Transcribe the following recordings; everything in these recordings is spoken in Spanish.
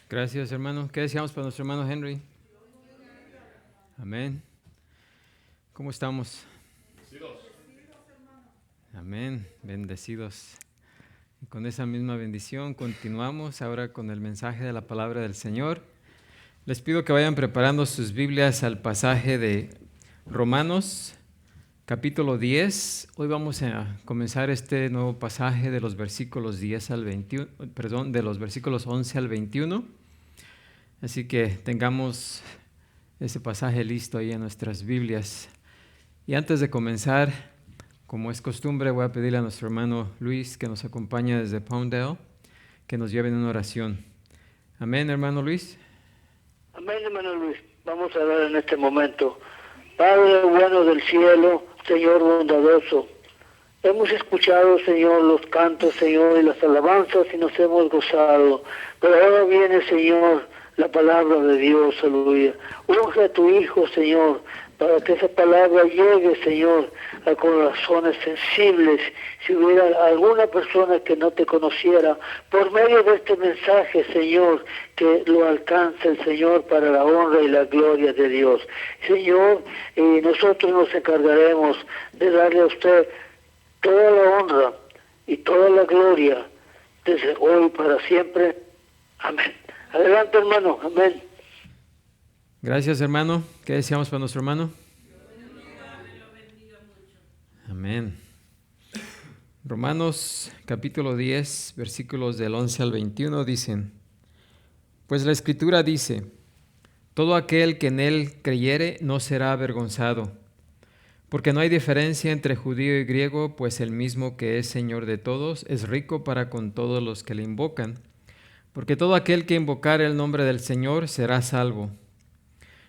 Gracias, hermano. ¿Qué deseamos para nuestro hermano Henry? Amén. ¿Cómo estamos? Bendecidos. Amén. Bendecidos. Y con esa misma bendición continuamos ahora con el mensaje de la palabra del Señor. Les pido que vayan preparando sus Biblias al pasaje de Romanos, capítulo 10. Hoy vamos a comenzar este nuevo pasaje de los versículos 10 al 21, de los versículos 11 al 21. Así que tengamos ese pasaje listo ahí en nuestras Biblias. Y antes de comenzar, como es costumbre, voy a pedirle a nuestro hermano Luis, que nos acompaña desde Palmdale, que nos lleve en una oración. Amén, hermano Luis. Amén, hermano Luis. Vamos a orar en este momento. Padre bueno del cielo, Señor bondadoso, hemos escuchado, Señor, los cantos, Señor, y las alabanzas y nos hemos gozado. Pero ahora viene, Señor, la palabra de Dios, aleluya. Unge a tu Hijo, Señor, para que esa palabra llegue, Señor, a corazones sensibles. Si hubiera alguna persona que no te conociera, por medio de este mensaje, Señor, que lo alcance el Señor para la honra y la gloria de Dios. Señor, nosotros nos encargaremos de darle a usted toda la honra y toda la gloria desde hoy para siempre. Amén. Adelante, hermano. Amén. Gracias, hermano. ¿Qué deseamos para nuestro hermano? Amén. Romanos capítulo 10, versículos del 11 al 21 dicen: Pues la Escritura dice, todo aquel que en él creyere no será avergonzado, porque no hay diferencia entre judío y griego, pues el mismo que es Señor de todos es rico para con todos los que le invocan, porque todo aquel que invocare el nombre del Señor será salvo.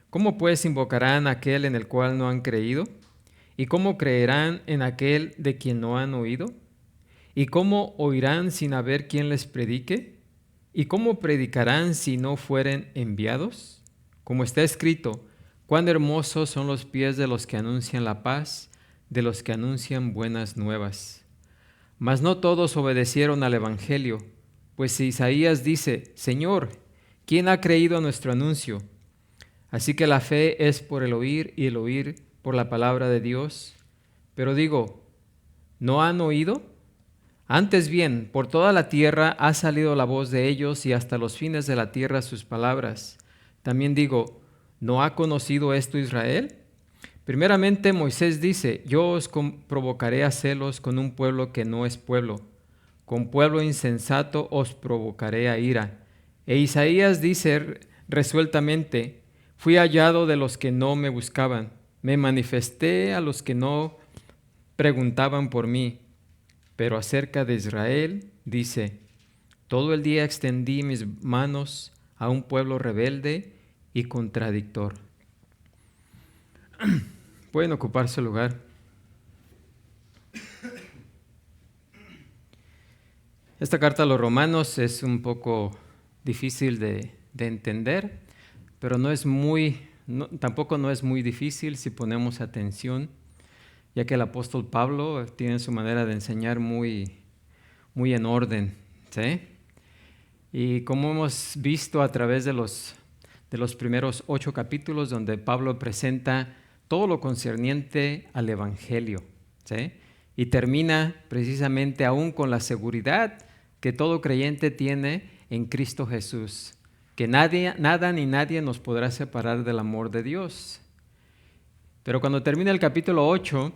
¿Cómo pues invocarán a aquel en el cual no han creído? ¿Y cómo creerán en aquel de quien no han oído? ¿Y cómo oirán sin haber quien les predique? ¿Y cómo predicarán si no fueren enviados? Como está escrito, cuán hermosos son los pies de los que anuncian la paz, de los que anuncian buenas nuevas. Mas no todos obedecieron al evangelio, pues Isaías dice, Señor, ¿quién ha creído a nuestro anuncio? Así que la fe es por el oír y el oír por la palabra de Dios. Pero digo, ¿no han oído? Antes bien, por toda la tierra ha salido la voz de ellos y hasta los fines de la tierra sus palabras. También digo, ¿no ha conocido esto Israel? Primeramente Moisés dice, yo os provocaré a celos con un pueblo que no es pueblo. Con pueblo insensato os provocaré a ira. E Isaías dice resueltamente, fui hallado de los que no me buscaban. Me manifesté a los que no preguntaban por mí. Pero acerca de Israel, dice, todo el día extendí mis manos a un pueblo rebelde y contradictor. Pueden ocupar su lugar. Esta carta a los romanos es un poco difícil de entender, pero tampoco no es muy difícil si ponemos atención, ya que el apóstol Pablo tiene su manera de enseñar muy en orden, ¿sí? Y como hemos visto a través de los primeros 8 capítulos, donde Pablo presenta todo lo concerniente al evangelio, ¿sí? Y termina precisamente aún con la seguridad que todo creyente tiene en Cristo Jesús, que nada ni nadie nos podrá separar del amor de Dios. Pero cuando termina el capítulo 8,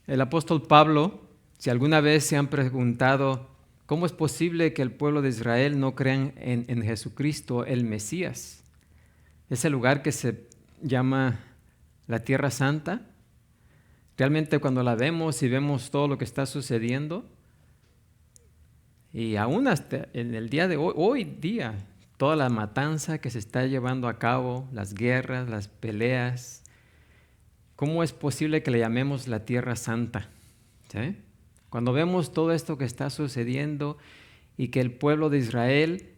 el apóstol Pablo, si alguna vez se han preguntado cómo es posible que el pueblo de Israel no crean en Jesucristo, el Mesías, ese lugar que se llama la Tierra Santa, realmente cuando la vemos y vemos todo lo que está sucediendo, y aún hasta en el día de hoy día, toda la matanza que se está llevando a cabo, las guerras, las peleas, ¿cómo es posible que le llamemos la Tierra Santa? ¿Sí? Cuando vemos todo esto que está sucediendo y que el pueblo de Israel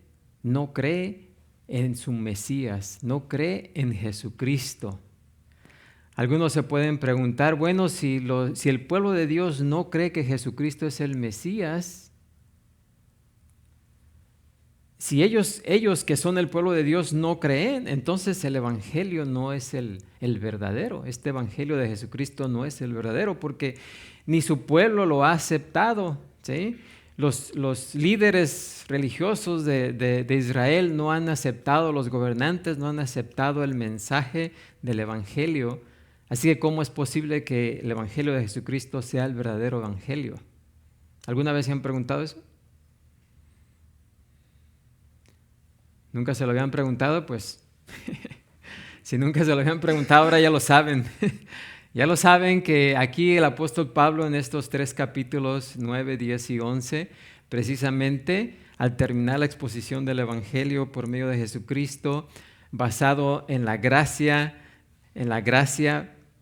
no cree en su Mesías, no cree en Jesucristo. Algunos se pueden preguntar, bueno, si el pueblo de Dios no cree que Jesucristo es el Mesías, si ellos que son el pueblo de Dios no creen, entonces el evangelio no es el verdadero. Este evangelio de Jesucristo no es el verdadero porque ni su pueblo lo ha aceptado, ¿sí? Los líderes religiosos de Israel no han aceptado, los gobernantes no han aceptado el mensaje del evangelio. Así que ¿cómo es posible que el evangelio de Jesucristo sea el verdadero evangelio? ¿Alguna vez se han preguntado eso? ¿Nunca se lo habían preguntado? Pues si nunca se lo habían preguntado, ahora ya lo saben. Ya lo saben que aquí el apóstol Pablo en estos 3 capítulos, 9, 10 y 11, precisamente al terminar la exposición del Evangelio por medio de Jesucristo, basado en la gracia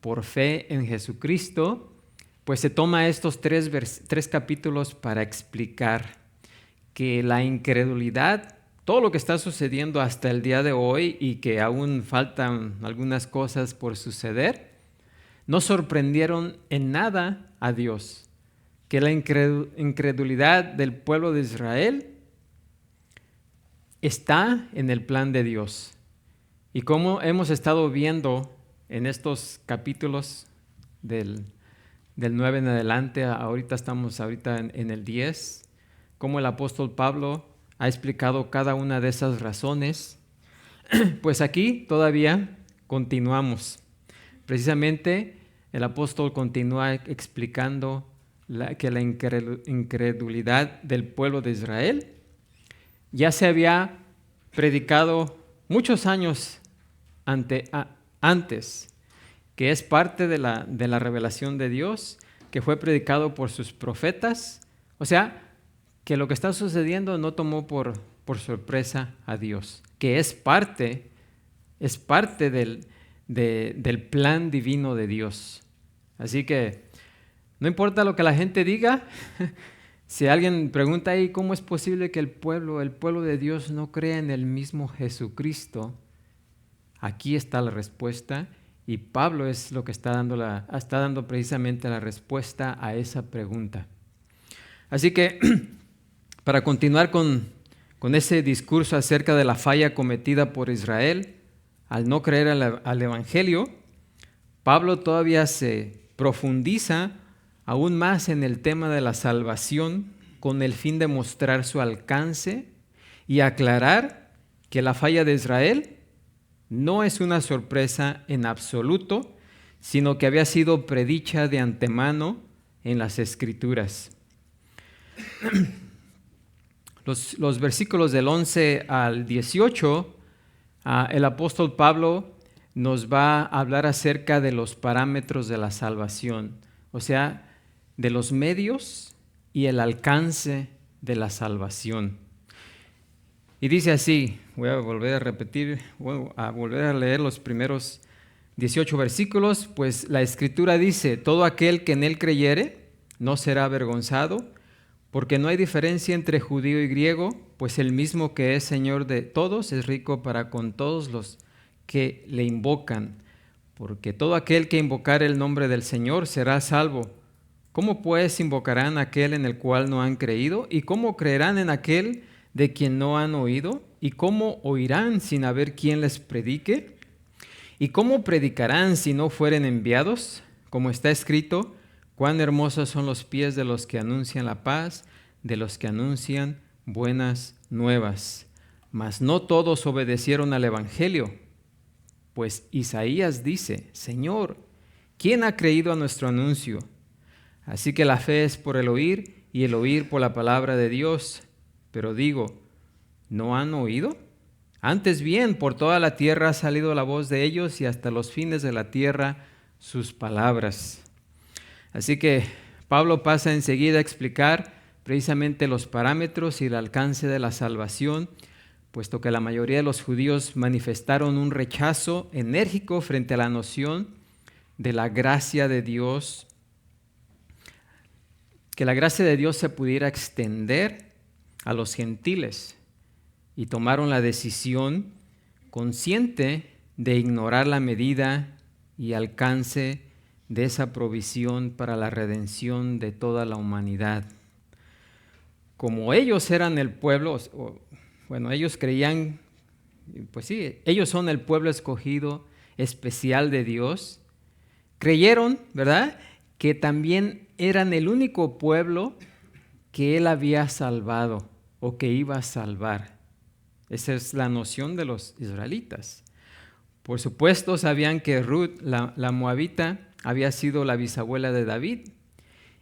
por fe en Jesucristo, pues se toma estos 3 capítulos para explicar que la incredulidad, todo lo que está sucediendo hasta el día de hoy y que aún faltan algunas cosas por suceder, no sorprendieron en nada a Dios. Que la incredulidad del pueblo de Israel está en el plan de Dios. Y como hemos estado viendo en estos capítulos del 9 en adelante, estamos en el 10, como el apóstol Pablo ha explicado cada una de esas razones, pues aquí todavía continuamos. Precisamente el apóstol continúa explicando que la incredulidad del pueblo de Israel ya se había predicado muchos años antes, que es parte de la revelación de Dios, que fue predicado por sus profetas. O sea, que lo que está sucediendo no tomó por sorpresa a Dios, que es parte del plan divino de Dios. Así que no importa lo que la gente diga, si alguien pregunta ahí cómo es posible que el pueblo de Dios no crea en el mismo Jesucristo, aquí está la respuesta y Pablo es lo que está dando precisamente la respuesta a esa pregunta. Así que para continuar con ese discurso acerca de la falla cometida por Israel al no creer al Evangelio, Pablo todavía se profundiza aún más en el tema de la salvación con el fin de mostrar su alcance y aclarar que la falla de Israel no es una sorpresa en absoluto, sino que había sido predicha de antemano en las Escrituras. Los versículos del 11 al 18, el apóstol Pablo nos va a hablar acerca de los parámetros de la salvación, o sea, de los medios y el alcance de la salvación. Y dice así, voy a volver a leer los primeros 18 versículos, pues la Escritura dice, todo aquel que en él creyere no será avergonzado, porque no hay diferencia entre judío y griego, pues el mismo que es Señor de todos es rico para con todos los que le invocan, porque todo aquel que invocare el nombre del Señor será salvo. ¿Cómo pues invocarán a aquel en el cual no han creído? ¿Y cómo creerán en aquel de quien no han oído? ¿Y cómo oirán sin haber quien les predique? ¿Y cómo predicarán si no fueren enviados? Como está escrito, cuán hermosos son los pies de los que anuncian la paz, de los que anuncian buenas nuevas. Mas no todos obedecieron al Evangelio. Pues Isaías dice, Señor, ¿quién ha creído a nuestro anuncio? Así que la fe es por el oír y el oír por la palabra de Dios. Pero digo, ¿no han oído? Antes bien, por toda la tierra ha salido la voz de ellos y hasta los fines de la tierra sus palabras. Así que Pablo pasa enseguida a explicar precisamente los parámetros y el alcance de la salvación, puesto que la mayoría de los judíos manifestaron un rechazo enérgico frente a la noción de la gracia de Dios, que la gracia de Dios se pudiera extender a los gentiles, y tomaron la decisión consciente de ignorar la medida y alcance de esa provisión para la redención de toda la humanidad. Como ellos eran el pueblo, bueno, ellos creían, pues sí, ellos son el pueblo escogido especial de Dios. Creyeron, ¿verdad?, que también eran el único pueblo que Él había salvado o que iba a salvar. Esa es la noción de los israelitas. Por supuesto, sabían que Ruth, la moabita, había sido la bisabuela de David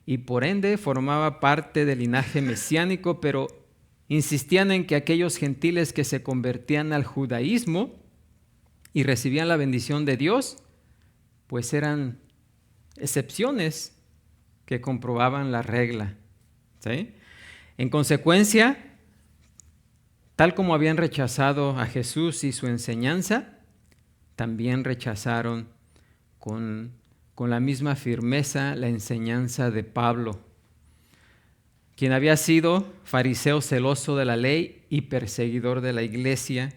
y por ende formaba parte del linaje mesiánico, pero insistían en que aquellos gentiles que se convertían al judaísmo y recibían la bendición de Dios, pues eran excepciones que comprobaban la regla, ¿sí? En consecuencia, tal como habían rechazado a Jesús y su enseñanza, también rechazaron con la misma firmeza la enseñanza de Pablo, quien había sido fariseo celoso de la ley y perseguidor de la iglesia,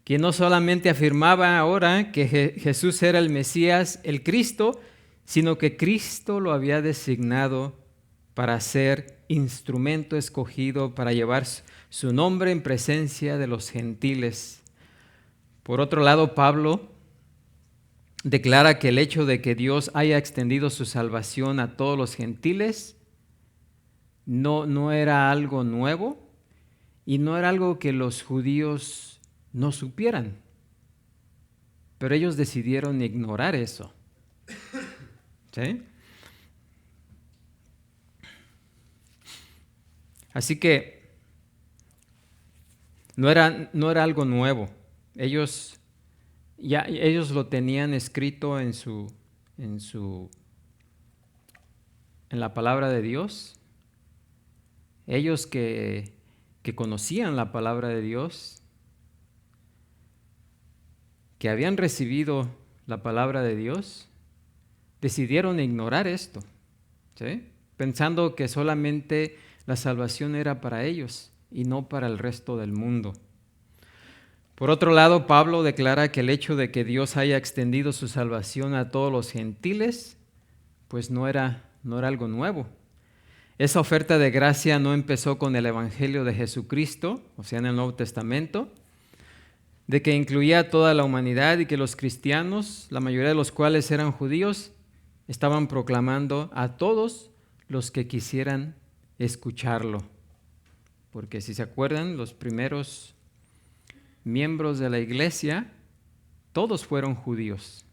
quien no solamente afirmaba ahora que Jesús era el Mesías, el Cristo, sino que Cristo lo había designado para ser instrumento escogido para llevar su nombre en presencia de los gentiles. Por otro lado, Pablo declara que el hecho de que Dios haya extendido su salvación a todos los gentiles no era algo nuevo y no era algo que los judíos no supieran. Pero ellos decidieron ignorar eso. ¿Sí? Así que no era algo nuevo. Ellos lo tenían escrito en la palabra de Dios. Ellos que conocían la palabra de Dios, que habían recibido la palabra de Dios, decidieron ignorar esto, ¿sí?, pensando que solamente la salvación era para ellos y no para el resto del mundo. Por otro lado, Pablo declara que el hecho de que Dios haya extendido su salvación a todos los gentiles, pues no era algo nuevo. Esa oferta de gracia no empezó con el Evangelio de Jesucristo, o sea, en el Nuevo Testamento, de que incluía a toda la humanidad y que los cristianos, la mayoría de los cuales eran judíos, estaban proclamando a todos los que quisieran escucharlo. Porque si se acuerdan, los primeros miembros de la iglesia, todos fueron judíos.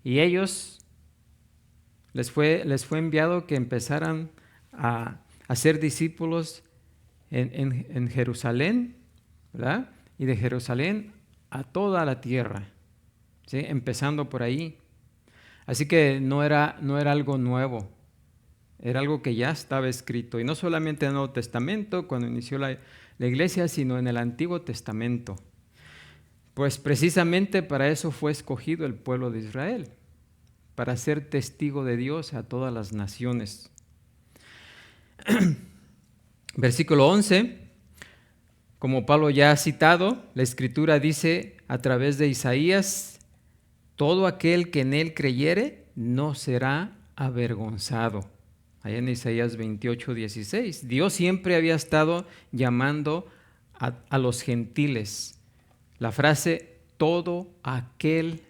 Y ellos les fue enviado que empezaran a ser discípulos en Jerusalén, ¿verdad?, y de Jerusalén a toda la tierra, ¿sí?, empezando por ahí. Así que no era algo nuevo, era algo que ya estaba escrito, y no solamente en el Nuevo Testamento, cuando inició la iglesia, sino en el Antiguo Testamento. Pues precisamente para eso fue escogido el pueblo de Israel, para ser testigo de Dios a todas las naciones. Versículo 11, como Pablo ya ha citado, la Escritura dice a través de Isaías: todo aquel que en él creyere no será avergonzado. Allá en Isaías 28:16. Dios siempre había estado llamando a los gentiles. La frase todo aquel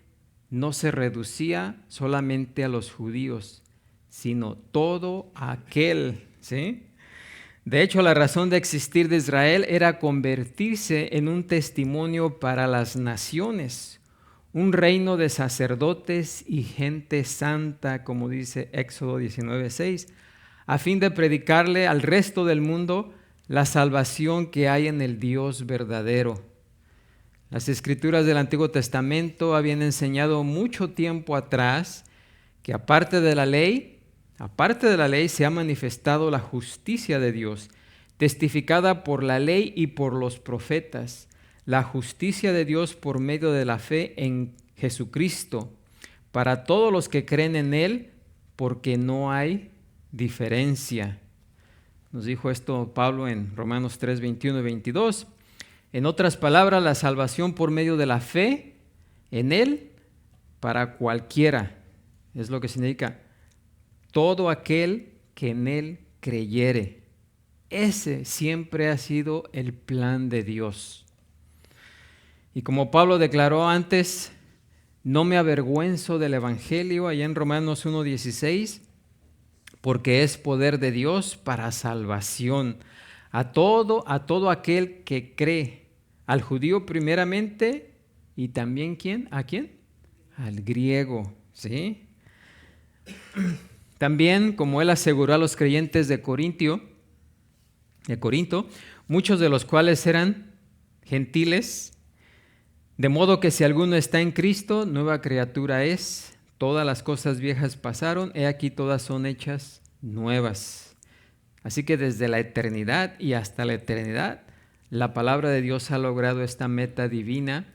no se reducía solamente a los judíos, sino todo aquel, ¿sí? De hecho, la razón de existir de Israel era convertirse en un testimonio para las naciones, un reino de sacerdotes y gente santa, como dice Éxodo 19:6, a fin de predicarle al resto del mundo la salvación que hay en el Dios verdadero. Las Escrituras del Antiguo Testamento habían enseñado mucho tiempo atrás que aparte de la ley se ha manifestado la justicia de Dios, testificada por la ley y por los profetas, la justicia de Dios por medio de la fe en Jesucristo, para todos los que creen en Él, porque no hay diferencia. Nos dijo esto Pablo en Romanos 3, 21 y 22. En otras palabras, la salvación por medio de la fe en Él para cualquiera. Es lo que significa todo aquel que en Él creyere. Ese siempre ha sido el plan de Dios. Y como Pablo declaró antes, no me avergüenzo del Evangelio, allá en Romanos 1:16, porque es poder de Dios para salvación a todo aquel que cree, al judío primeramente y también ¿quién? ¿A quién? Al griego, ¿sí? También, como él aseguró a los creyentes de Corinto, muchos de los cuales eran gentiles, de modo que si alguno está en Cristo, nueva criatura es, todas las cosas viejas pasaron, he aquí todas son hechas nuevas. Así que desde la eternidad y hasta la eternidad, la palabra de Dios ha logrado esta meta divina.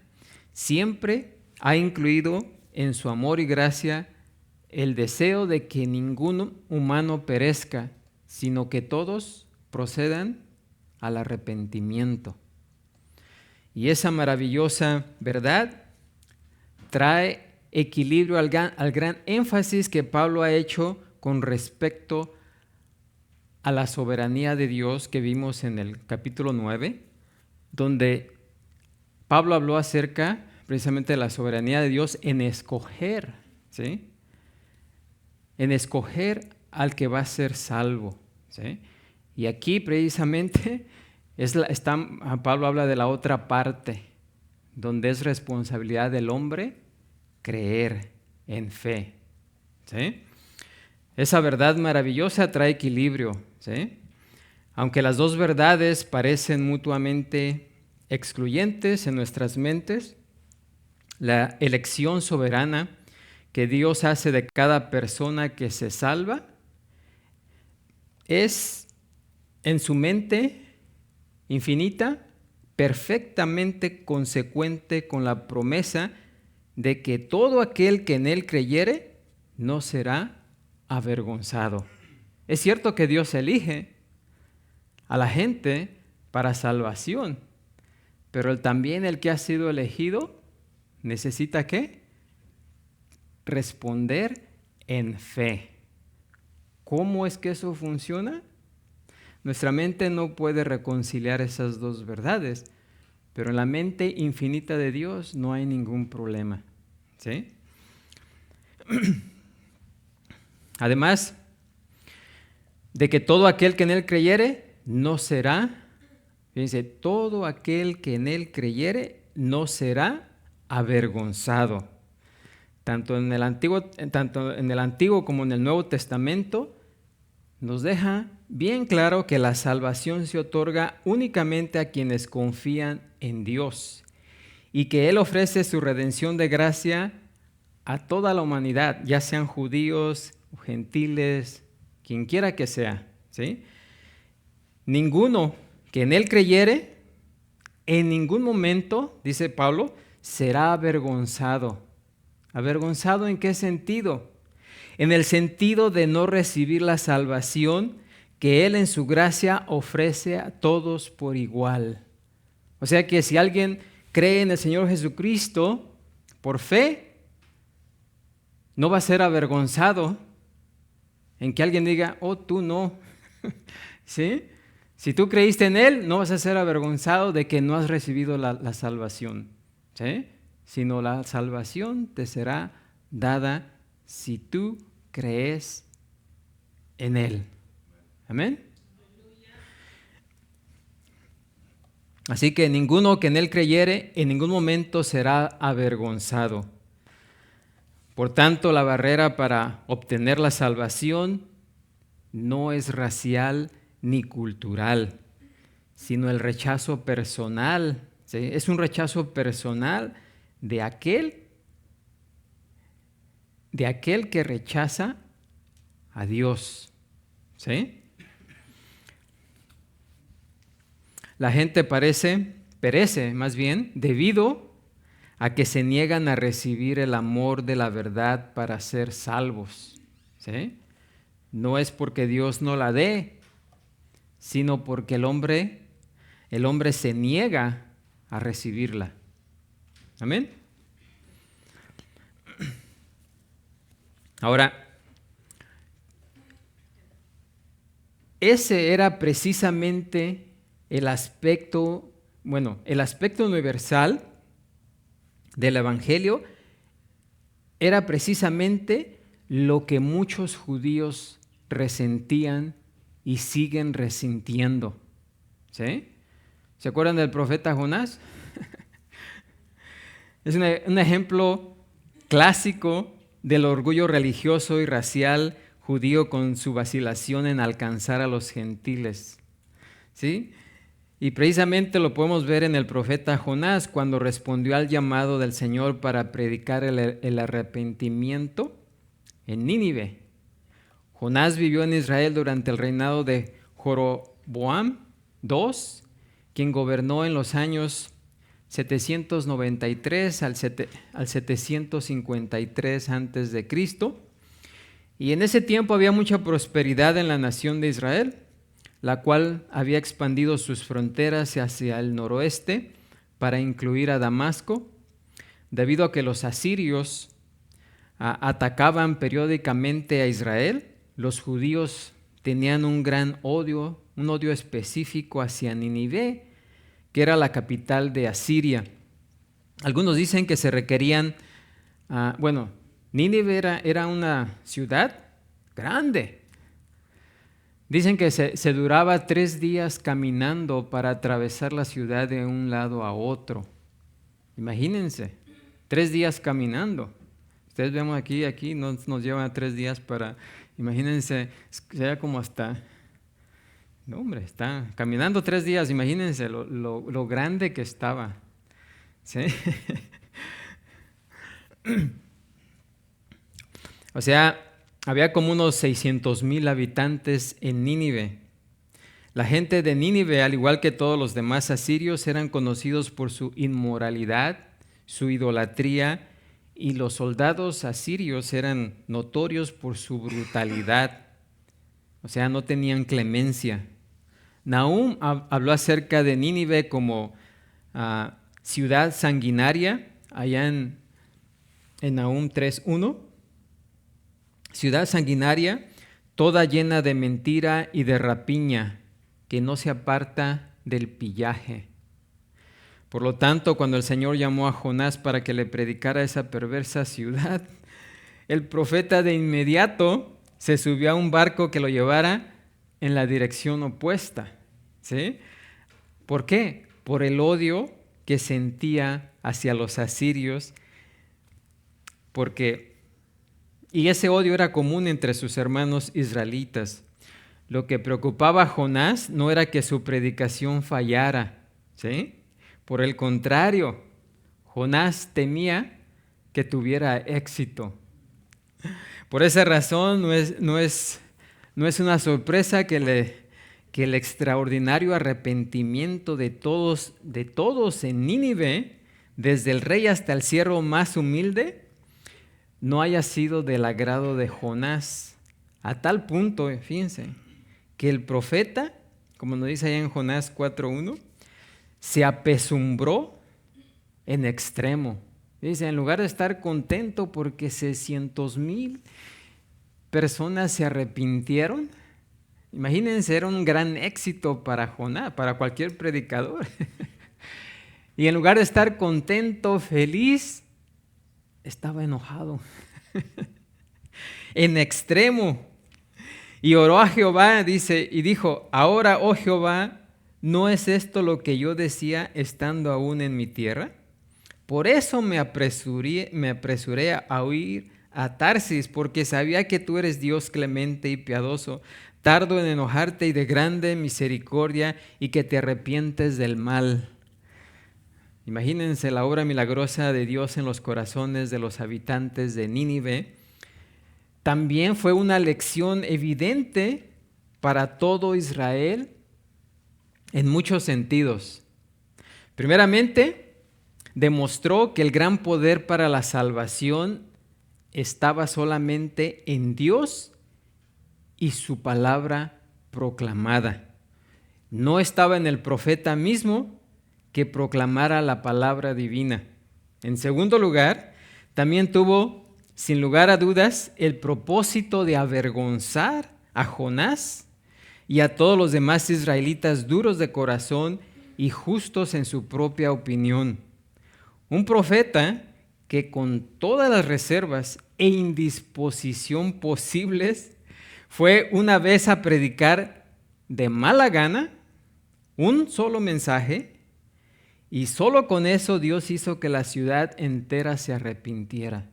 Siempre ha incluido en su amor y gracia el deseo de que ningún humano perezca, sino que todos procedan al arrepentimiento. Y esa maravillosa verdad trae equilibrio al gran énfasis que Pablo ha hecho con respecto a la soberanía de Dios que vimos en el capítulo 9, donde Pablo habló acerca precisamente de la soberanía de Dios en escoger, ¿sí? En escoger al que va a ser salvo, ¿sí? Y aquí precisamente Pablo habla de la otra parte, donde es responsabilidad del hombre creer en fe, ¿sí? Esa verdad maravillosa trae equilibrio, ¿sí? Aunque las dos verdades parecen mutuamente excluyentes en nuestras mentes, la elección soberana que Dios hace de cada persona que se salva es en su mente infinita perfectamente consecuente con la promesa de que todo aquel que en él creyere no será avergonzado. Es cierto que Dios elige a la gente para salvación, pero también el que ha sido elegido necesita ¿qué? Responder en fe. ¿Cómo es que eso funciona? Nuestra mente no puede reconciliar esas dos verdades, pero en la mente infinita de Dios no hay ningún problema, ¿sí? Además de que todo aquel que en él creyere no será, fíjense, todo aquel que en él creyere no será avergonzado. Tanto en el Antiguo como en el Nuevo Testamento nos deja bien claro que la salvación se otorga únicamente a quienes confían en Dios y que Él ofrece su redención de gracia a toda la humanidad, ya sean judíos, gentiles, quien quiera que sea, ¿sí? Ninguno que en Él creyere, en ningún momento, dice Pablo, será avergonzado. ¿Avergonzado en qué sentido? En el sentido de no recibir la salvación que Él en su gracia ofrece a todos por igual. O sea que si alguien cree en el Señor Jesucristo por fe, no va a ser avergonzado en que alguien diga, oh, tú no. ¿Sí? Si tú creíste en Él, no vas a ser avergonzado de que no has recibido la salvación, ¿sí? Sino la salvación te será dada si tú crees en Él. Amén. Así que ninguno que en Él creyere en ningún momento será avergonzado. Por tanto, la barrera para obtener la salvación no es racial ni cultural, sino el rechazo personal, ¿sí? Es un rechazo personal de aquel que rechaza a Dios, ¿sí? La gente perece más bien debido a que se niegan a recibir el amor de la verdad para ser salvos, ¿sí? No es porque Dios no la dé, sino porque el hombre se niega a recibirla. Amén. Ahora, ese era precisamente el aspecto universal del Evangelio, era precisamente lo que muchos judíos resentían y siguen resintiendo. ¿Sí? ¿Se acuerdan del profeta Jonás? Es un ejemplo clásico del orgullo religioso y racial judío con su vacilación en alcanzar a los gentiles. ¿Sí? Y precisamente lo podemos ver en el profeta Jonás cuando respondió al llamado del Señor para predicar el arrepentimiento en Nínive. Jonás vivió en Israel durante el reinado de Jeroboam II, quien gobernó en los años 793 al 753 antes de Cristo. Y en ese tiempo había mucha prosperidad en la nación de Israel, la cual había expandido sus fronteras hacia el noroeste para incluir a Damasco, debido a que los asirios atacaban periódicamente a Israel. Los judíos tenían un odio específico hacia Nínive, que era la capital de Asiria. Algunos dicen que se requerían, Nínive era una ciudad grande. Dicen que se duraba 3 días caminando para atravesar la ciudad de un lado a otro. Imagínense, 3 días caminando. Ustedes vemos aquí nos lleva 3 días para, imagínense, sea como hasta, no hombre, está caminando 3 días, imagínense lo grande que estaba. ¿Sí? O sea, había como unos 600,000 habitantes en Nínive. La gente de Nínive, al igual que todos los demás asirios, eran conocidos por su inmoralidad, su idolatría, y los soldados asirios eran notorios por su brutalidad. O sea, no tenían clemencia. Nahum habló acerca de Nínive como ciudad sanguinaria, allá en Nahum 3:1. Ciudad sanguinaria, toda llena de mentira y de rapiña, que no se aparta del pillaje. Por lo tanto, cuando el Señor llamó a Jonás para que le predicara esa perversa ciudad, el profeta de inmediato se subió a un barco que lo llevara en la dirección opuesta. ¿Sí? ¿Por qué? Por el odio que sentía hacia los asirios, y ese odio era común entre sus hermanos israelitas. Lo que preocupaba a Jonás no era que su predicación fallara, ¿sí? Por el contrario, Jonás temía que tuviera éxito. Por esa razón no es una sorpresa que el extraordinario arrepentimiento de todos en Nínive, desde el rey hasta el siervo más humilde, no haya sido del agrado de Jonás, a tal punto, fíjense, que el profeta, como nos dice allá en Jonás 4:1, se apesumbró en extremo. Dice, en lugar de estar contento porque 600,000 personas se arrepintieron, imagínense, era un gran éxito para Jonás, para cualquier predicador. Y en lugar de estar contento, feliz, estaba enojado en extremo. Y oró a Jehová, dice, y dijo, ahora, oh Jehová, ¿no es esto lo que yo decía estando aún en mi tierra? Por eso me apresuré a huir a Tarsis, porque sabía que tú eres Dios clemente y piadoso, tardo en enojarte y de grande misericordia, y que te arrepientes del mal. Imagínense la obra milagrosa de Dios en los corazones de los habitantes de Nínive. También fue una lección evidente para todo Israel en muchos sentidos. Primeramente, demostró que el gran poder para la salvación estaba solamente en Dios y su palabra proclamada. No estaba en el profeta mismo que proclamara la palabra divina. En segundo lugar, también tuvo, sin lugar a dudas, el propósito de avergonzar a Jonás, y a todos los demás israelitas duros de corazón y justos en su propia opinión. Un profeta que con todas las reservas e indisposición posibles fue una vez a predicar de mala gana un solo mensaje, y solo con eso Dios hizo que la ciudad entera se arrepintiera.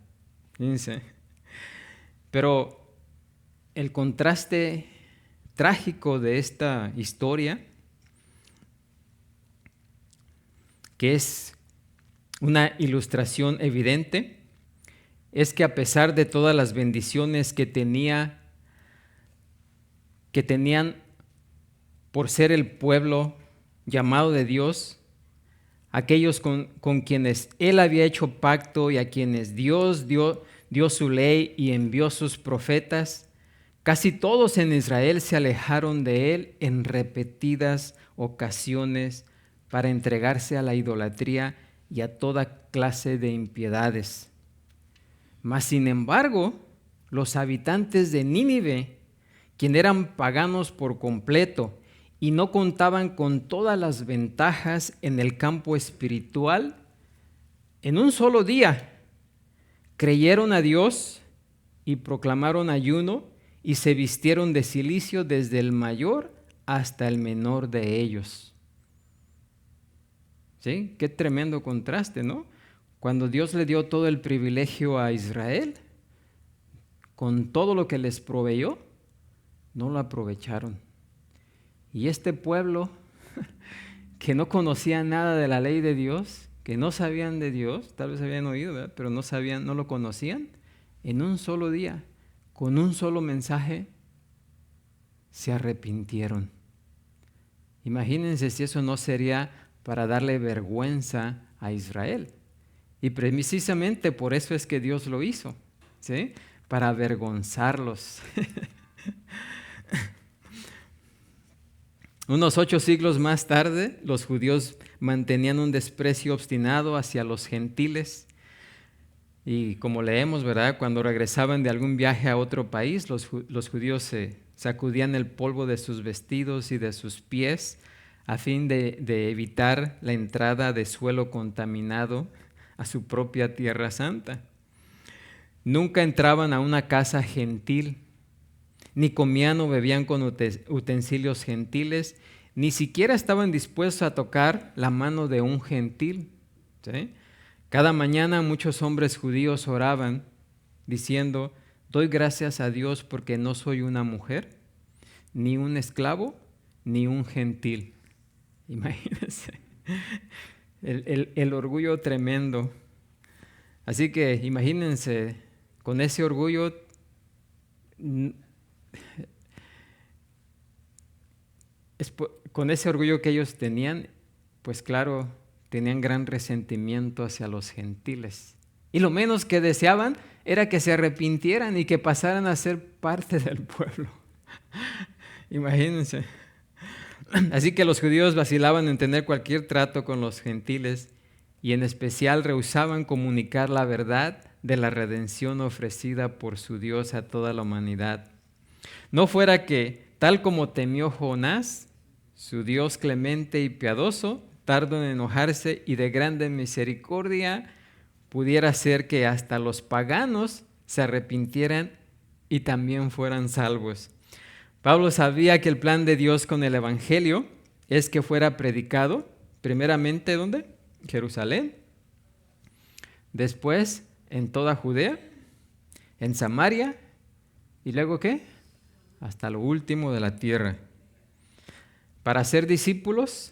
Fíjense. Pero el contraste trágico de esta historia, que es una ilustración evidente, es que a pesar de todas las bendiciones que tenían por ser el pueblo llamado de Dios, aquellos con quienes Él había hecho pacto y a quienes Dios dio su ley y envió sus profetas, casi todos en Israel se alejaron de Él en repetidas ocasiones para entregarse a la idolatría y a toda clase de impiedades. Mas, sin embargo, los habitantes de Nínive, quienes eran paganos por completo y no contaban con todas las ventajas en el campo espiritual, en un solo día creyeron a Dios y proclamaron ayuno y se vistieron de cilicio desde el mayor hasta el menor de ellos. ¿Sí? Qué tremendo contraste, ¿no? Cuando Dios le dio todo el privilegio a Israel, con todo lo que les proveyó, no lo aprovecharon. Y este pueblo, que no conocía nada de la ley de Dios, que no sabían de Dios, tal vez habían oído, ¿verdad? Pero no sabían, no lo conocían, en un solo día, con un solo mensaje, se arrepintieron. Imagínense si eso no sería para darle vergüenza a Israel. Y precisamente por eso es que Dios lo hizo, ¿sí? Para avergonzarlos. Unos 8 siglos más tarde, los judíos mantenían un desprecio obstinado hacia los gentiles. Y como leemos, ¿verdad? Cuando regresaban de algún viaje a otro país, los judíos se sacudían el polvo de sus vestidos y de sus pies a fin de evitar la entrada de suelo contaminado a su propia tierra santa. Nunca entraban a una casa gentil, ni comían o bebían con utensilios gentiles, ni siquiera estaban dispuestos a tocar la mano de un gentil, ¿sí? Cada mañana muchos hombres judíos oraban diciendo: doy gracias a Dios porque no soy una mujer, ni un esclavo, ni un gentil. Imagínense, el orgullo tremendo. Así que imagínense, con ese orgullo, que ellos tenían, pues claro, tenían gran resentimiento hacia los gentiles. Y lo menos que deseaban era que se arrepintieran y que pasaran a ser parte del pueblo. Imagínense. Así que los judíos vacilaban en tener cualquier trato con los gentiles y en especial rehusaban comunicar la verdad de la redención ofrecida por su Dios a toda la humanidad. No fuera que, tal como temió Jonás, su Dios clemente y piadoso, tardo en enojarse y de grande misericordia, pudiera ser que hasta los paganos se arrepintieran y también fueran salvos. Pablo sabía que el plan de Dios con el Evangelio es que fuera predicado, primeramente, ¿dónde? Jerusalén, después en toda Judea, en Samaria, y luego ¿qué? Hasta lo último de la tierra, para ser discípulos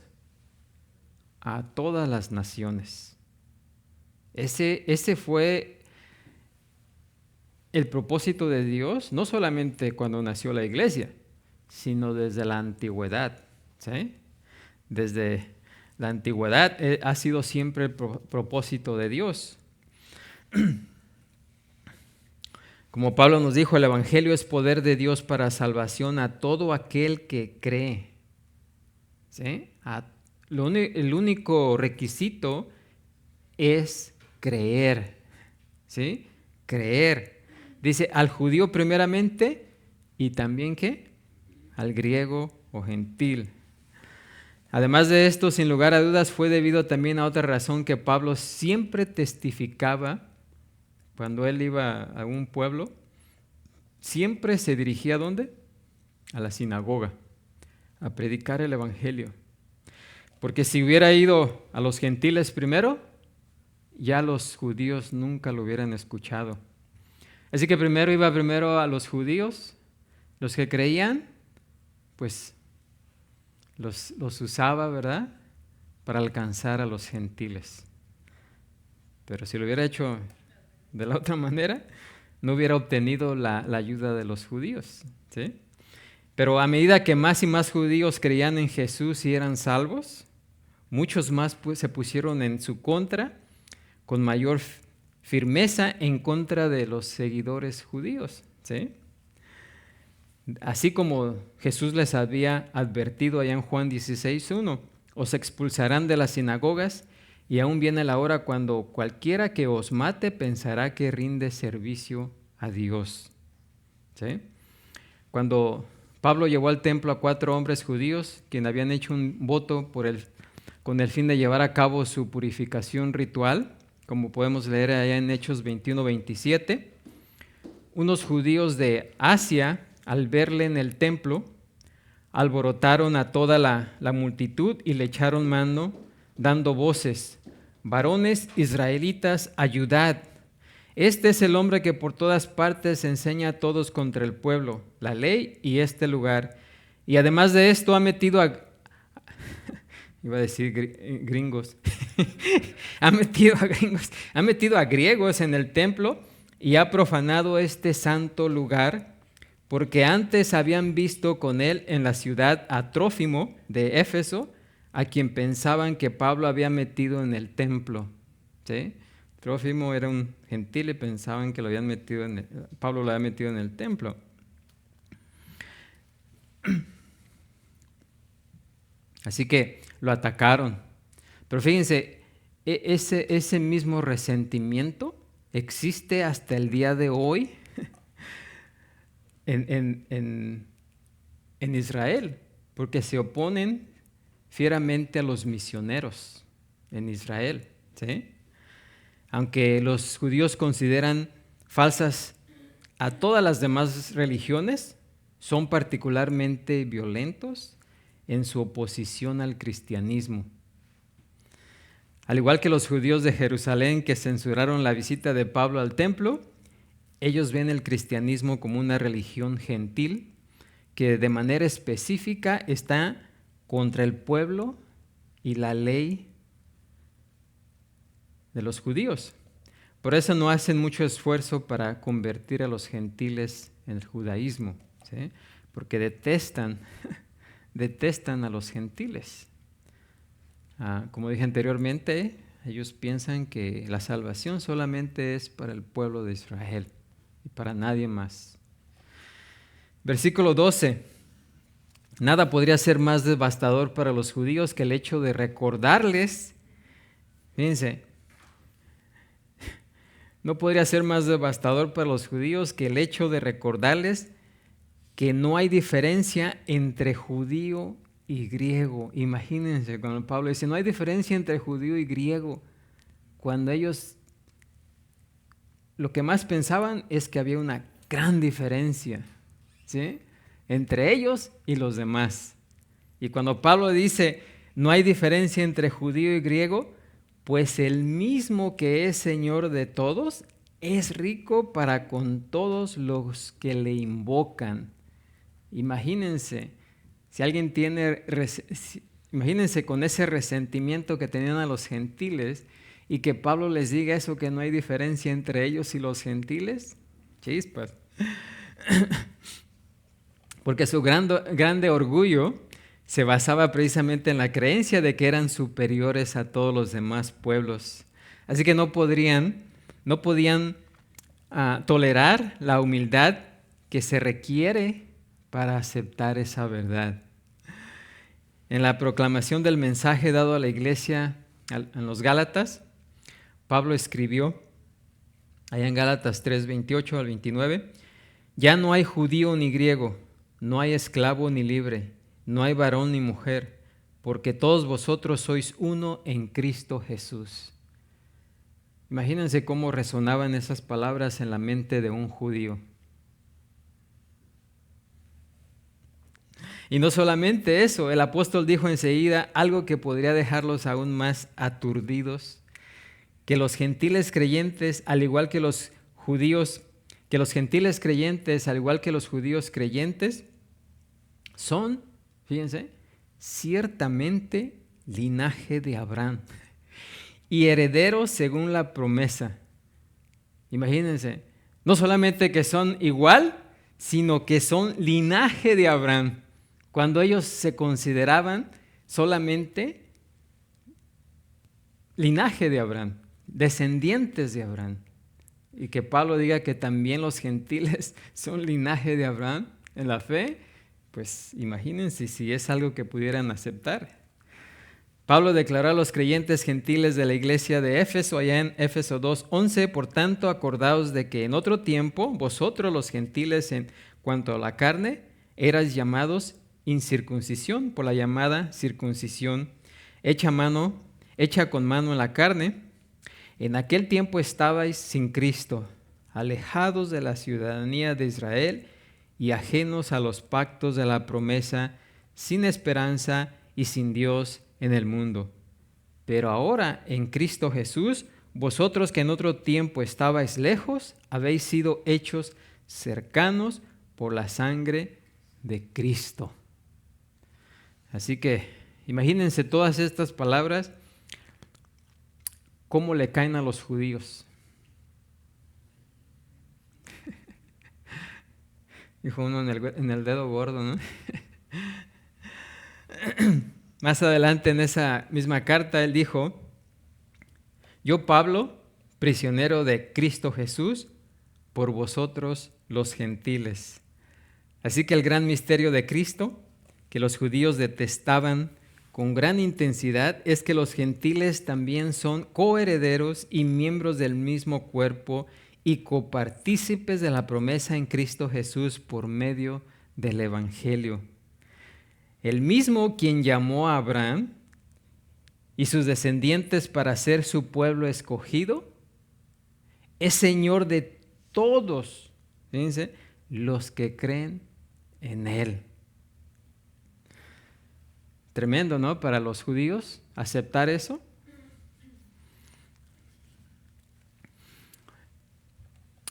a todas las naciones. Ese fue el propósito de Dios, no solamente cuando nació la iglesia, sino desde la antigüedad, ¿sí? Desde la antigüedad ha sido siempre el propósito de Dios. Como Pablo nos dijo, el Evangelio es poder de Dios para salvación a todo aquel que cree, ¿sí? El único requisito es creer, ¿sí? Creer. Dice, al judío primeramente y también ¿qué? al griego o gentil. Además de esto, sin lugar a dudas, fue debido también a otra razón que Pablo siempre testificaba cuando él iba a un pueblo, siempre se dirigía ¿a dónde? A la sinagoga, a predicar el evangelio. Porque si hubiera ido a los gentiles primero, ya los judíos nunca lo hubieran escuchado. Así que iba primero a los judíos, los que creían, pues los usaba, ¿verdad?, para alcanzar a los gentiles. Pero si lo hubiera hecho de la otra manera, no hubiera obtenido la ayuda de los judíos, ¿sí? Pero a medida que más y más judíos creían en Jesús y eran salvos, muchos más se pusieron en su contra con mayor firmeza en contra de los seguidores judíos, ¿sí? Así como Jesús les había advertido allá en Juan 16:1, os expulsarán de las sinagogas y aún viene la hora cuando cualquiera que os mate pensará que rinde servicio a Dios, ¿sí? Cuando Pablo llevó al templo a 4 hombres judíos, quienes habían hecho un voto con el fin de llevar a cabo su purificación ritual, como podemos leer allá en Hechos 21:27, unos judíos de Asia, al verle en el templo, alborotaron a toda la multitud y le echaron mano, dando voces: varones israelitas, ayudad. Este es el hombre que por todas partes enseña a todos contra el pueblo, la ley y este lugar. Y además de esto ha metido iba a decir gringos, ha metido a griegos en el templo y ha profanado este santo lugar, porque antes habían visto con él en la ciudad a Trófimo de Éfeso, a quien pensaban que Pablo había metido en el templo, ¿sí? Trófimo era un gentil y pensaban que Pablo lo había metido en el templo. Así que lo atacaron. Pero fíjense, ese mismo resentimiento existe hasta el día de hoy en Israel, porque se oponen fieramente a los misioneros en Israel, ¿sí? Aunque los judíos consideran falsas a todas las demás religiones, son particularmente violentos en su oposición al cristianismo. Al igual que los judíos de Jerusalén que censuraron la visita de Pablo al templo, ellos ven el cristianismo como una religión gentil que de manera específica está contra el pueblo y la ley de los judíos. Por eso no hacen mucho esfuerzo para convertir a los gentiles en el judaísmo, ¿sí? Porque detestan a los gentiles. Como dije anteriormente, ellos piensan que la salvación solamente es para el pueblo de Israel y para nadie más. Versículo 12. Nada podría ser más devastador para los judíos que el hecho de recordarles, fíjense, no podría ser más devastador para los judíos que el hecho de recordarles que no hay diferencia entre judío y griego. Imagínense cuando Pablo dice, no hay diferencia entre judío y griego, cuando ellos lo que más pensaban es que había una gran diferencia, ¿sí?, entre ellos y los demás. Y cuando Pablo dice, no hay diferencia entre judío y griego, pues el mismo que es Señor de todos es rico para con todos los que le invocan. Imagínense, imagínense con ese resentimiento que tenían a los gentiles y que Pablo les diga eso, que no hay diferencia entre ellos y los gentiles. Chispas. Porque su grande orgullo se basaba precisamente en la creencia de que eran superiores a todos los demás pueblos. Así que no podían tolerar la humildad que se requiere para aceptar esa verdad. En la proclamación del mensaje dado a la iglesia en los Gálatas, Pablo escribió, allá en Gálatas 3:28 al 29, ya no hay judío ni griego, no hay esclavo ni libre, no hay varón ni mujer, porque todos vosotros sois uno en Cristo Jesús. Imagínense cómo resonaban esas palabras en la mente de un judío. Y no solamente eso, el apóstol dijo enseguida algo que podría dejarlos aún más aturdidos, que los gentiles creyentes, al igual que los judíos, que los gentiles creyentes, al igual que los judíos creyentes, son, fíjense, ciertamente linaje de Abraham y herederos según la promesa. Imagínense, no solamente que son igual, sino que son linaje de Abraham, cuando ellos se consideraban solamente linaje de Abraham, descendientes de Abraham. Y que Pablo diga que también los gentiles son linaje de Abraham en la fe, pues imagínense si es algo que pudieran aceptar. Pablo declaró a los creyentes gentiles de la iglesia de Éfeso, allá en Éfeso 2:11, por tanto, acordaos de que en otro tiempo vosotros los gentiles en cuanto a la carne erais llamados incircuncisión por la llamada circuncisión hecha con mano en la carne. En aquel tiempo estabais sin Cristo, alejados de la ciudadanía de Israel y ajenos a los pactos de la promesa, sin esperanza y sin Dios en el mundo. Pero ahora en Cristo Jesús, vosotros que en otro tiempo estabais lejos, habéis sido hechos cercanos por la sangre de Cristo. Así que imagínense todas estas palabras, cómo le caen a los judíos. Dijo uno en el dedo gordo, ¿no? Más adelante en esa misma carta él dijo, yo Pablo, prisionero de Cristo Jesús, por vosotros los gentiles. Así que el gran misterio de Cristo, que los judíos detestaban con gran intensidad, es que los gentiles también son coherederos y miembros del mismo cuerpo y copartícipes de la promesa en Cristo Jesús por medio del Evangelio. El mismo quien llamó a Abraham y sus descendientes para ser su pueblo escogido, es Señor de todos, fíjense, los que creen en Él. Tremendo, ¿no? Para los judíos aceptar eso.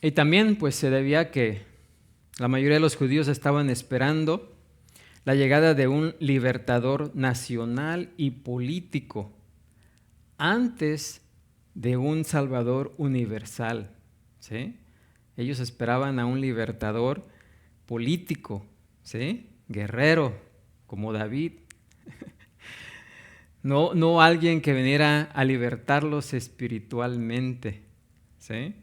Y también pues se debía a que la mayoría de los judíos estaban esperando la llegada de un libertador nacional y político antes de un salvador universal, ¿sí? Ellos esperaban a un libertador político, ¿sí? Guerrero, como David. No alguien que viniera a libertarlos espiritualmente, ¿sí?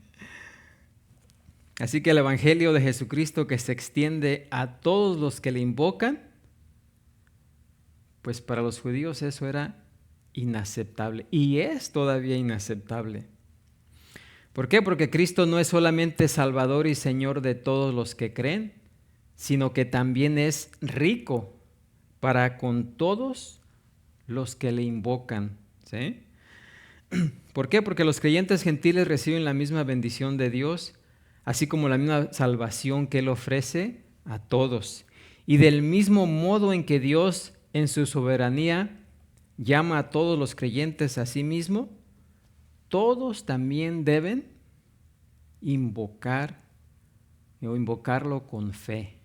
Así que el Evangelio de Jesucristo, que se extiende a todos los que le invocan, pues para los judíos eso era inaceptable y es todavía inaceptable. ¿Por qué? Porque Cristo no es solamente Salvador y Señor de todos los que creen, sino que también es rico para con todos los que le invocan, ¿sí? ¿Por qué? Porque los creyentes gentiles reciben la misma bendición de Dios, así como la misma salvación que Él ofrece a todos. Y del mismo modo en que Dios, en su soberanía, llama a todos los creyentes a sí mismo, todos también deben invocarlo con fe,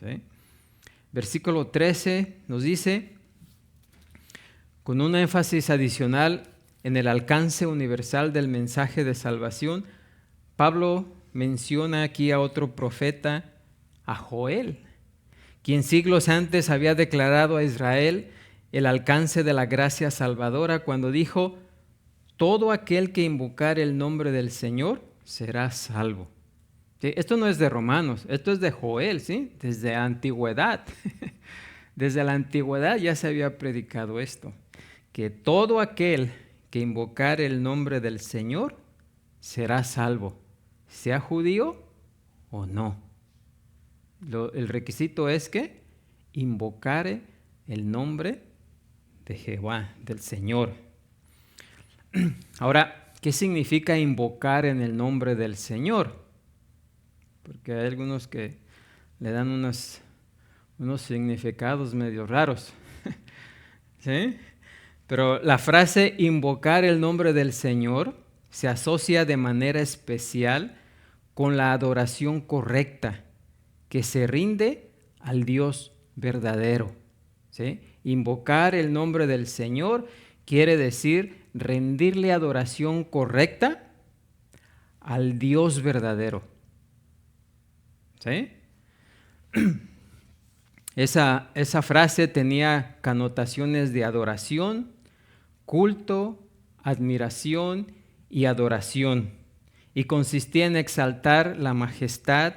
¿sí? Versículo 13 nos dice, con un énfasis adicional en el alcance universal del mensaje de salvación, Pablo menciona aquí a otro profeta, a Joel, quien siglos antes había declarado a Israel el alcance de la gracia salvadora cuando dijo, todo aquel que invocar el nombre del Señor será salvo. ¿Sí? Esto no es de Romanos, esto es de Joel, ¿sí? Desde la antigüedad. Desde la antigüedad ya se había predicado esto, que todo aquel que invocar el nombre del Señor será salvo, sea judío o no. El requisito es que invocare el nombre de Jehová, del Señor. Ahora, ¿qué significa invocar en el nombre del Señor? Porque hay algunos que le dan unos significados medio raros. ¿Sí? Pero la frase invocar el nombre del Señor se asocia de manera especial con la adoración correcta que se rinde al Dios verdadero. ¿Sí? Invocar el nombre del Señor quiere decir rendirle adoración correcta al Dios verdadero. ¿Sí? Esa frase tenía connotaciones de adoración, culto, admiración y adoración, y consistía en exaltar la majestad,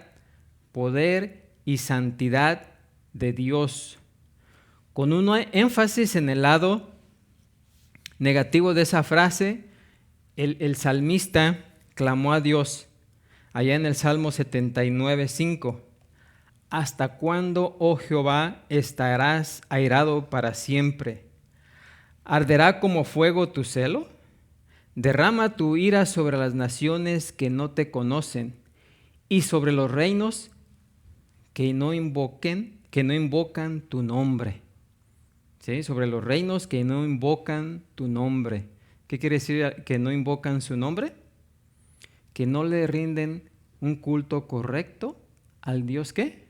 poder y santidad de Dios, con un énfasis en el lado negativo de esa frase. El salmista clamó a Dios allá en el Salmo 79:5: ¿Hasta cuándo, oh Jehová, estarás airado para siempre? ¿Arderá como fuego tu celo? Derrama tu ira sobre las naciones que no te conocen y sobre los reinos que no invocan tu nombre. ¿Sí? Sobre los reinos que no invocan tu nombre. ¿Qué quiere decir que no invocan su nombre? Que no le rinden un culto correcto al Dios ¿qué?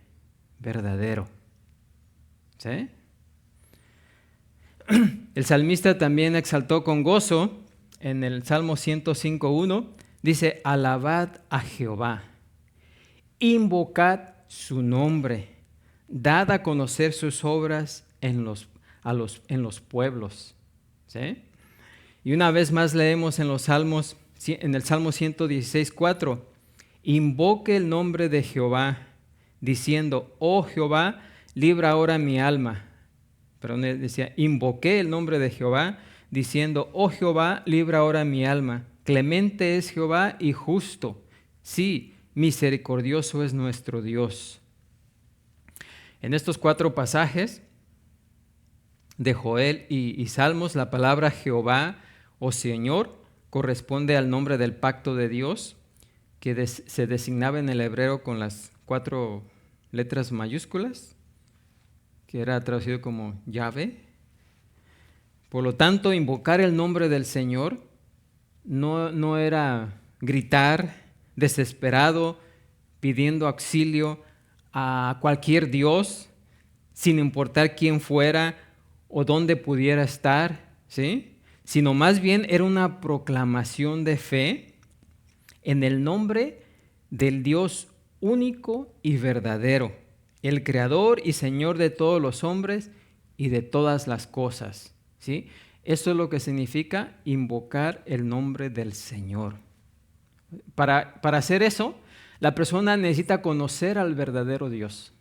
Verdadero. ¿Sí? El salmista también exaltó con gozo en el Salmo 105:1. Dice: alabad a Jehová, invocad su nombre, dad a conocer sus obras en los pueblos. ¿Sí? Y una vez más leemos en el Salmo 116:4: invoque el nombre de Jehová, diciendo: oh Jehová, libra ahora mi alma. Perdón, decía: invoqué el nombre de Jehová, diciendo: oh Jehová, libra ahora mi alma. Clemente es Jehová y justo. Sí, misericordioso es nuestro Dios. En estos 4 pasajes de Joel y Salmos, la palabra Jehová o Señor corresponde al nombre del pacto de Dios, que se designaba en el hebreo con las 4 letras mayúsculas, que era traducido como Yahvé. Por lo tanto, invocar el nombre del Señor no era gritar desesperado, pidiendo auxilio a cualquier Dios, sin importar quién fuera o dónde pudiera estar, ¿sí? Sino más bien era una proclamación de fe en el nombre del Dios único y verdadero, el Creador y Señor de todos los hombres y de todas las cosas, ¿sí? Eso es lo que significa invocar el nombre del Señor. Para hacer eso, la persona necesita conocer al verdadero Dios.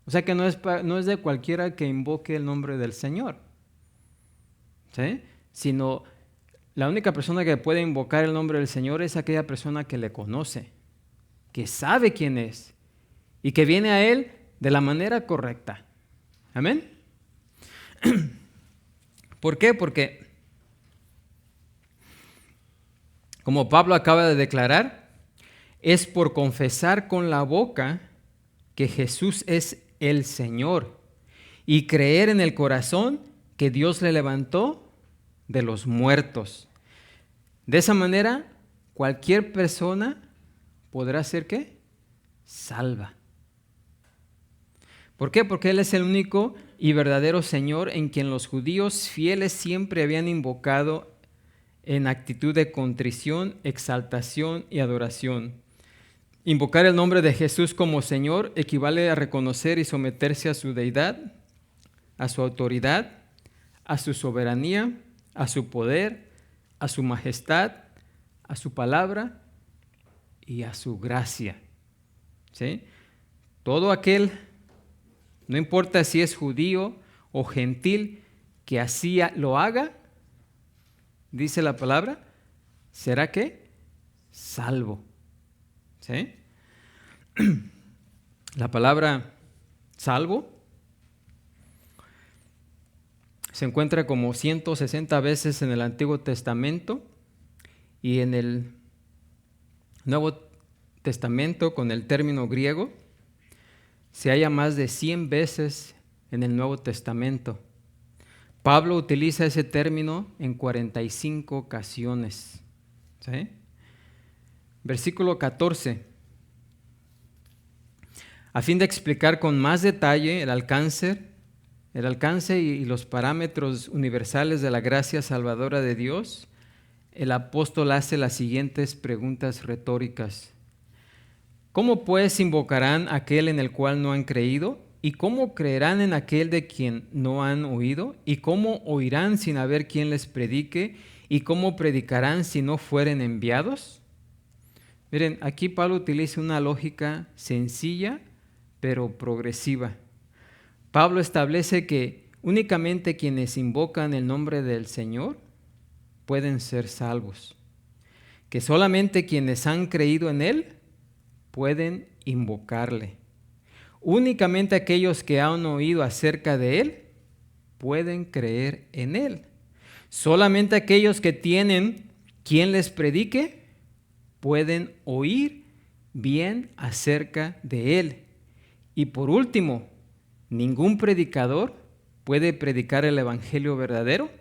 O sea que no es de cualquiera que invoque el nombre del Señor, ¿sí? Sino la única persona que puede invocar el nombre del Señor es aquella persona que le conoce, que sabe quién es y que viene a Él de la manera correcta. ¿Amén? ¿Por qué? Porque, como Pablo acaba de declarar, es por confesar con la boca que Jesús es el Señor y creer en el corazón que Dios le levantó de los muertos. De esa manera, cualquier persona podrá ser ¿qué? Salva. ¿Por qué? Porque Él es el único y verdadero Señor en quien los judíos fieles siempre habían invocado en actitud de contrición, exaltación y adoración. Invocar el nombre de Jesús como Señor equivale a reconocer y someterse a su deidad, a su autoridad, a su soberanía, a su poder, a su majestad, a su palabra y a su gracia. ¿Sí? Todo aquel, no importa si es judío o gentil, que así lo haga, dice la palabra, será ¿qué? Salvo. ¿Sí? La palabra salvo se encuentra como 160 veces en el Antiguo Testamento y en el Nuevo Testamento con el término griego se halla más de 100 veces en el Nuevo Testamento. Pablo utiliza ese término en 45 ocasiones. ¿Sí? Versículo 14. A fin de explicar con más detalle el alcance y los parámetros universales de la gracia salvadora de Dios, el apóstol hace las siguientes preguntas retóricas. ¿Cómo pues invocarán aquel en el cual no han creído? ¿Y cómo creerán en aquel de quien no han oído? ¿Y cómo oirán sin haber quien les predique? ¿Y cómo predicarán si no fueren enviados? Miren, aquí Pablo utiliza una lógica sencilla pero progresiva. Pablo establece que únicamente quienes invocan el nombre del Señor pueden ser salvos, que solamente quienes han creído en Él pueden invocarle. Únicamente aquellos que han oído acerca de Él pueden creer en Él. Solamente aquellos que tienen quien les predique pueden oír bien acerca de Él. Y por último, ningún predicador puede predicar el evangelio verdadero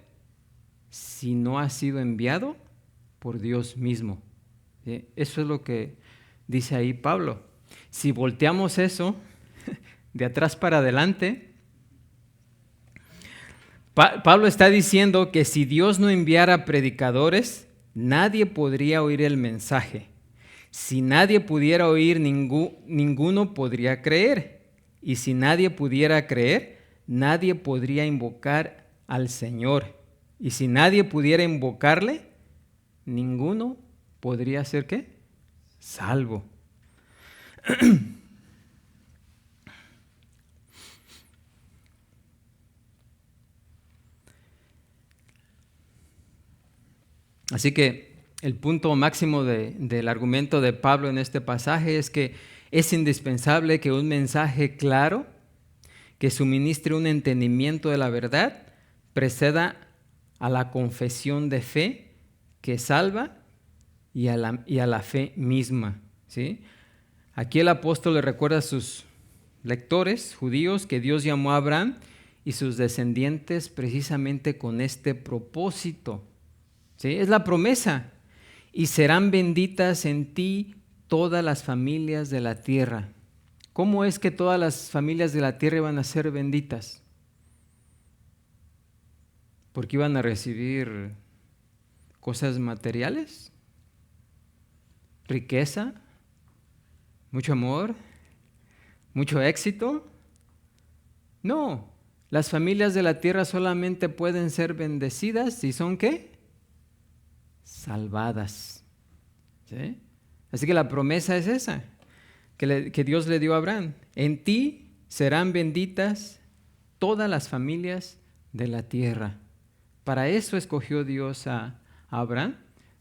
si no ha sido enviado por Dios mismo. ¿Sí? Eso es lo que dice ahí Pablo. Si volteamos eso de atrás para adelante, Pablo está diciendo que si Dios no enviara predicadores, nadie podría oír el mensaje. Si nadie pudiera oír, ninguno podría creer. Y si nadie pudiera creer, nadie podría invocar al Señor. Y si nadie pudiera invocarle, ninguno podría ser ¿qué? Salvo. Así que el punto máximo del argumento de Pablo en este pasaje es que es indispensable que un mensaje claro, que suministre un entendimiento de la verdad, preceda a la confesión de fe que salva y a la fe misma. ¿Sí? Aquí el apóstol le recuerda a sus lectores judíos que Dios llamó a Abraham y sus descendientes precisamente con este propósito. ¿Sí? Es la promesa. Y serán benditas en ti todas las familias de la tierra. ¿Cómo es que todas las familias de la tierra iban a ser benditas? ¿Porque iban a recibir cosas materiales? ¿Riqueza? ¿Mucho amor? ¿Mucho éxito? No, las familias de la tierra solamente pueden ser bendecidas si son ¿qué? Salvadas. ¿Sí? Así que la promesa es esa, que Dios le dio a Abraham. En ti serán benditas todas las familias de la tierra. Para eso escogió Dios a Abraham,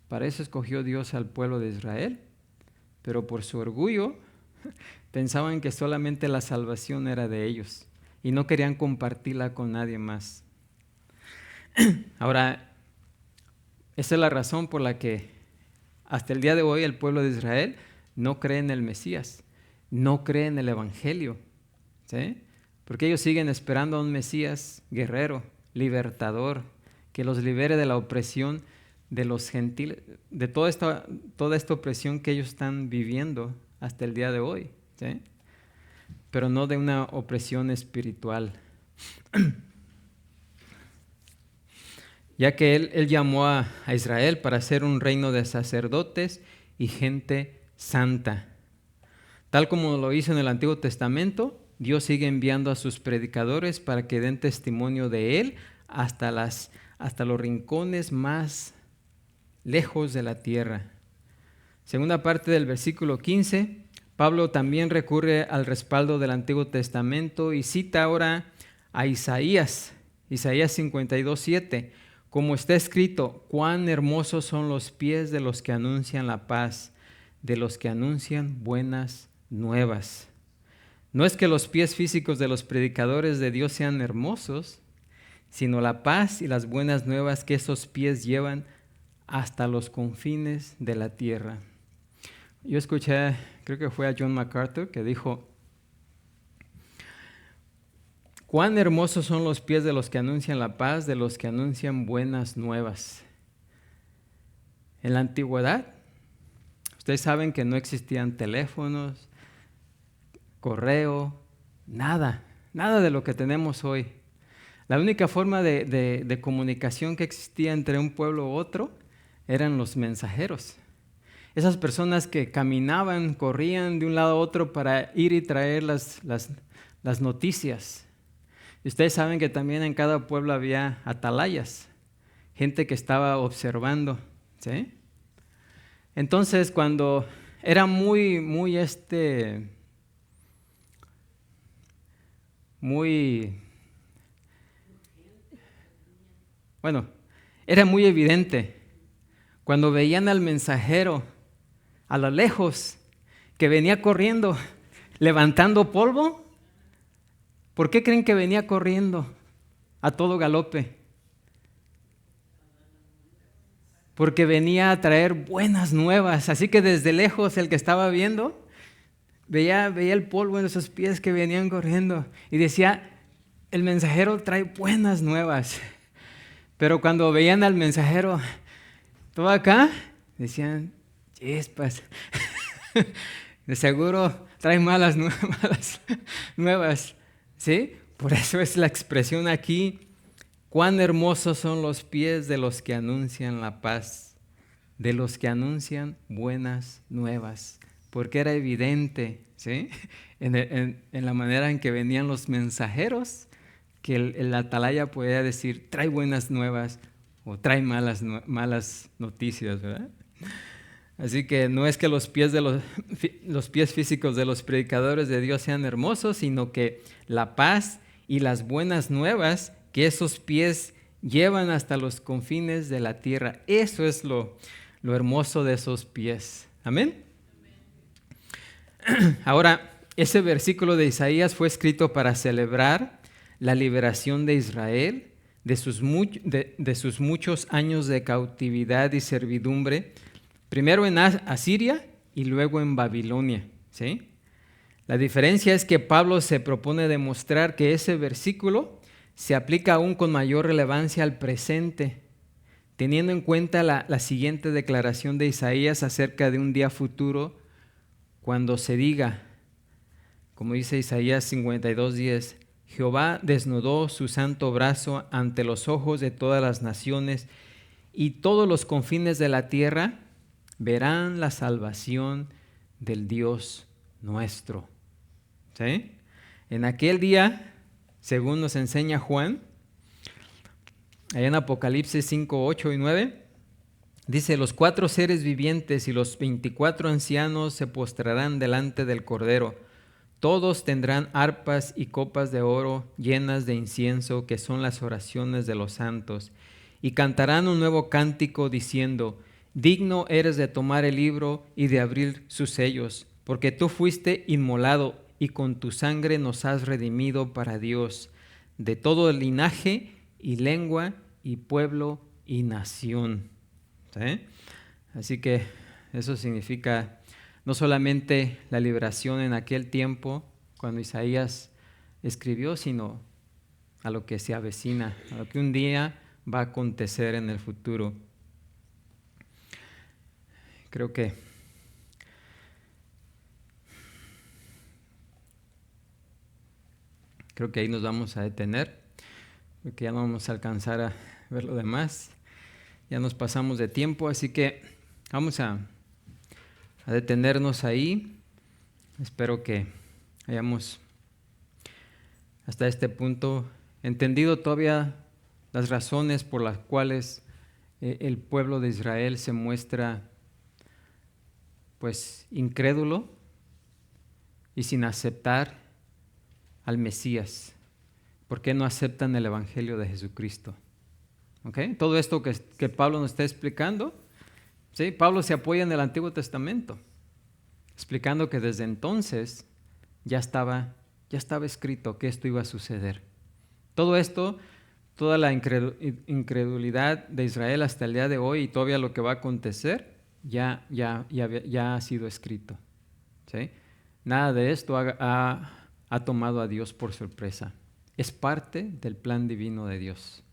para eso escogió Dios al pueblo de Israel, pero por su orgullo pensaban que solamente la salvación era de ellos y no querían compartirla con nadie más. Ahora, esa es la razón por la que hasta el día de hoy el pueblo de Israel no cree en el Mesías, no cree en el Evangelio, ¿sí? Porque ellos siguen esperando a un Mesías guerrero, libertador, que los libere de la opresión de los gentiles, de toda esta opresión que ellos están viviendo hasta el día de hoy, ¿sí? Pero no de una opresión espiritual. Ya que Él llamó a Israel para ser un reino de sacerdotes y gente santa. Tal como lo hizo en el Antiguo Testamento, Dios sigue enviando a sus predicadores para que den testimonio de Él hasta los rincones más lejos de la tierra. Segunda parte del versículo 15, Pablo también recurre al respaldo del Antiguo Testamento y cita ahora a Isaías 52:7. Como está escrito, cuán hermosos son los pies de los que anuncian la paz, de los que anuncian buenas nuevas. No es que los pies físicos de los predicadores de Dios sean hermosos, sino la paz y las buenas nuevas que esos pies llevan hasta los confines de la tierra. Yo escuché, creo que fue a John MacArthur, que dijo: cuán hermosos son los pies de los que anuncian la paz, de los que anuncian buenas nuevas. En la antigüedad, ustedes saben que no existían teléfonos, correo, nada de lo que tenemos hoy. La única forma de comunicación que existía entre un pueblo u otro eran los mensajeros. Esas personas que caminaban, corrían de un lado a otro para ir y traer las noticias. Y ustedes saben que también en cada pueblo había atalayas, gente que estaba observando, ¿sí? Entonces, cuando era era muy evidente cuando veían al mensajero a lo lejos que venía corriendo, levantando polvo. ¿Por qué creen que venía corriendo a todo galope? Porque venía a traer buenas nuevas. Así que desde lejos el que estaba viendo veía el polvo en sus pies que venían corriendo y decía: el mensajero trae buenas nuevas. Pero cuando veían al mensajero todo acá, decían: chispas, de seguro trae malas nuevas. ¿Sí? Por eso es la expresión aquí: cuán hermosos son los pies de los que anuncian la paz, de los que anuncian buenas nuevas. Porque era evidente, ¿sí?, en la manera en que venían los mensajeros, que el atalaya podía decir: trae buenas nuevas o trae malas noticias, ¿verdad? Así que no es que los pies físicos de los predicadores de Dios sean hermosos, sino que la paz y las buenas nuevas que esos pies llevan hasta los confines de la tierra. Eso es lo hermoso de esos pies. ¿Amén? Ahora, ese versículo de Isaías fue escrito para celebrar la liberación de Israel de sus muchos años de cautividad y servidumbre, primero en Asiria y luego en Babilonia, ¿sí? La diferencia es que Pablo se propone demostrar que ese versículo se aplica aún con mayor relevancia al presente, teniendo en cuenta la siguiente declaración de Isaías acerca de un día futuro, cuando se diga, como dice Isaías 52:10, Jehová desnudó su santo brazo ante los ojos de todas las naciones, y todos los confines de la tierra verán la salvación del Dios nuestro. ¿Sí? En aquel día, según nos enseña Juan, allá en Apocalipsis 5, 8 y 9, dice: los 4 seres vivientes y los 24 ancianos se postrarán delante del Cordero. Todos tendrán arpas y copas de oro llenas de incienso, que son las oraciones de los santos, y cantarán un nuevo cántico diciendo: digno eres de tomar el libro y de abrir sus sellos, porque tú fuiste inmolado y con tu sangre nos has redimido para Dios, de todo linaje y lengua y pueblo y nación. ¿Sí? Así que eso significa no solamente la liberación en aquel tiempo, cuando Isaías escribió, sino a lo que se avecina, a lo que un día va a acontecer en el futuro. Creo que ahí nos vamos a detener, porque ya no vamos a alcanzar a ver lo demás. Ya nos pasamos de tiempo, así que vamos a detenernos ahí. Espero que hayamos hasta este punto entendido todavía las razones por las cuales el pueblo de Israel se muestra pues incrédulo y sin aceptar al Mesías. ¿Por qué no aceptan el Evangelio de Jesucristo? ¿Okay? Todo esto que Pablo nos está explicando, ¿sí? Pablo se apoya en el Antiguo Testamento, explicando que desde entonces ya estaba Ya estaba escrito que esto iba a suceder. Todo esto, toda la incredulidad de Israel hasta el día de hoy y todavía lo que va a acontecer, ya ha sido escrito. ¿Sí? Nada de esto ha tomado a Dios por sorpresa. Es parte del plan divino de Dios.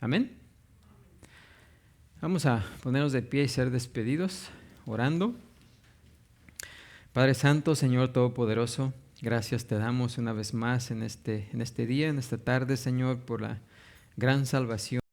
Amén. Vamos a ponernos de pie y ser despedidos, orando. Padre Santo, Señor Todopoderoso, gracias te damos una vez más en este día, en esta tarde, Señor, por la gran salvación